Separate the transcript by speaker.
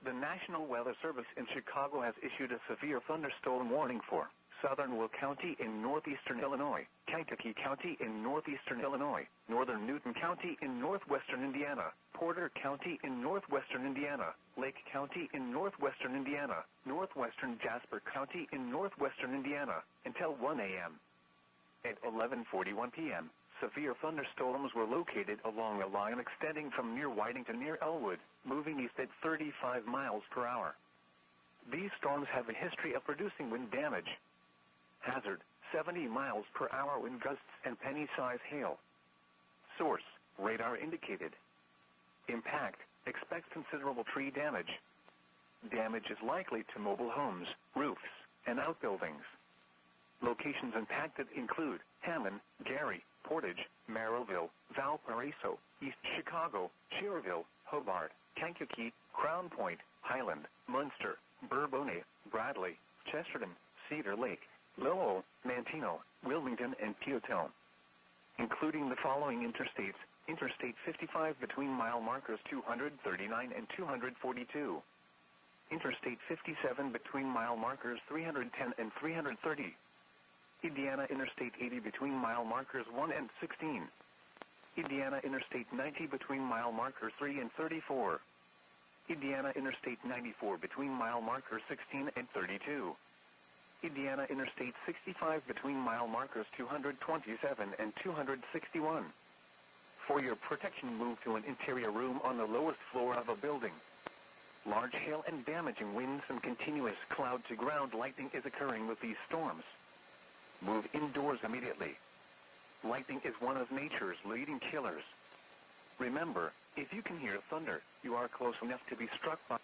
Speaker 1: The National Weather Service in Chicago has issued a severe thunderstorm warning for southern Will County in northeastern Illinois, Kankakee County in northeastern Illinois, northern Newton County in northwestern Indiana, Porter County in northwestern Indiana, Lake County in northwestern Indiana, northwestern Jasper County in northwestern Indiana, until 1 a.m. At 11:41 p.m., severe thunderstorms were located along a line extending from near Whiting to near Elwood, moving east at 35 miles per hour. These storms have a history of producing wind damage. Hazard, 70 miles per hour wind gusts and penny-size hail. Source, radar indicated. Impact, expect considerable tree damage. Damage is likely to mobile homes, roofs, and outbuildings. Locations impacted include Hammond, Gary, Portage, Merrillville, Valparaiso, East Chicago, Cherville, Hobart, Kankakee, Crown Point, Highland, Munster, Bourbonnais, Bradley, Chesterton, Cedar Lake, Lowell, Manteno, Wilmington, and Peotone. Including the following interstates: Interstate 55 between mile markers 239 and 242. Interstate 57 between mile markers 310 and 330. Indiana Interstate 80 between mile markers 1 and 16. Indiana Interstate 90 between mile markers 3 and 34. Indiana Interstate 94 between mile markers 16 and 32. Indiana Interstate 65 between mile markers 227 and 261. For your protection, move to an interior room on the lowest floor of a building. Large hail and damaging winds and continuous cloud-to-ground lightning is occurring with these storms. Move indoors immediately. Lightning is one of nature's leading killers. Remember, if you can hear thunder, you are close enough to be struck by